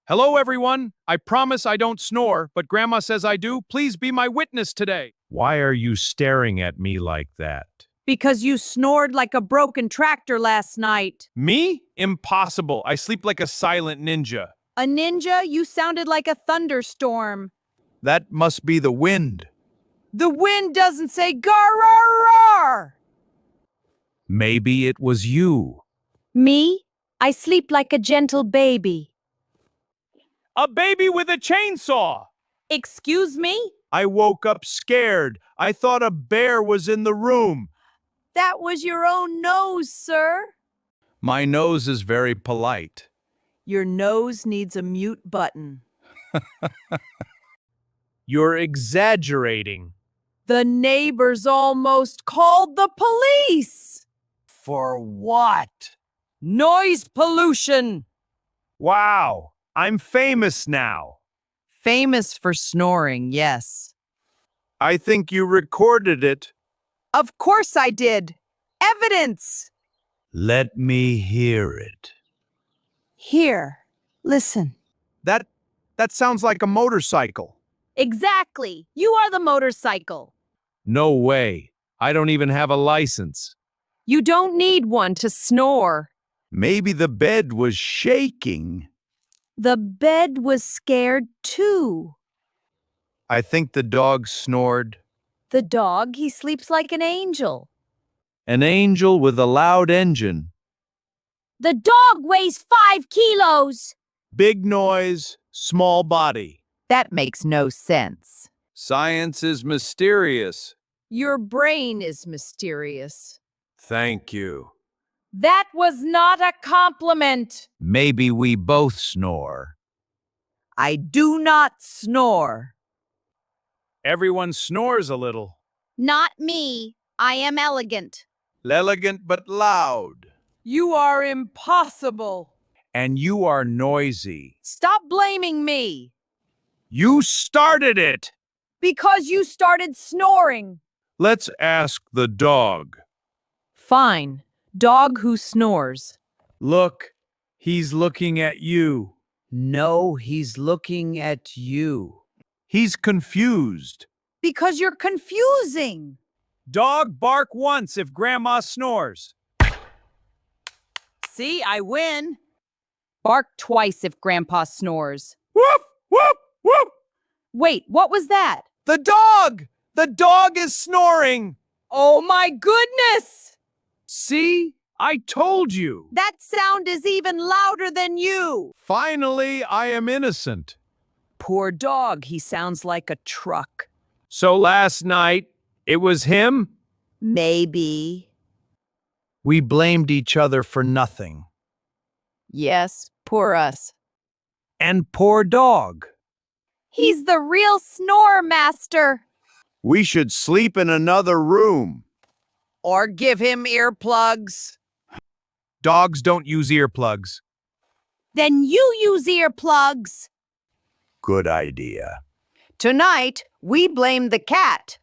Hello, everyone. I promise I don't snore, but Grandma says I do. Please be my witness today. Why are you staring at me like that? Because you snored like a broken tractor last night. Me? Impossible. I sleep like a silent ninja. A ninja? You sounded like a thunderstorm. That must be the wind. The wind doesn't say gar-rar-rar. Maybe it was you. Me? I sleep like a gentle baby. A baby with a chainsaw. Excuse me? I woke up scared. I thought a bear was in the room. That was your own nose, sir. My nose is very polite. Your nose needs a mute button. You're exaggerating. The neighbors almost called the police. For what? Noise pollution. Wow, I'm famous now. Famous for snoring, yes. I think you recorded it. Of course I did. Evidence. Let me hear it. Here, listen. That sounds like a motorcycle. Exactly. You are the motorcycle. No way. I don't even have a license. You don't need one to snore. Maybe the bed was shaking. The bed was scared too. I think the dog snored. The dog, he sleeps like an angel. An angel with a loud engine. The dog weighs 5 kilos. Big noise, small body. That makes no sense. Science is mysterious. Your brain is mysterious. Thank you. That was not a compliment. Maybe we both snore. I do not snore. Everyone snores a little. Not me. I am elegant. Elegant but loud. You are impossible. And you are noisy. Stop blaming me. You started it! Because you started snoring. Let's ask the dog. Fine. Dog who snores. Look, he's looking at you. No, he's looking at you. He's confused. Because you're confusing. Dog, bark once if Grandma snores. See, I win. Bark twice if Grandpa snores. Whoop, whoop, whoop! Wait, what was that? The dog! The dog is snoring! Oh my goodness! See? I told you. That sound is even louder than you. Finally, I am innocent. Poor dog, he sounds like a truck. So last night, it was him? Maybe. We blamed each other for nothing. Yes, poor us. And poor dog. He's the real snore master. We should sleep in another room. Or give him earplugs. Dogs don't use earplugs. Then you use earplugs. Good idea. Tonight, we blame the cat.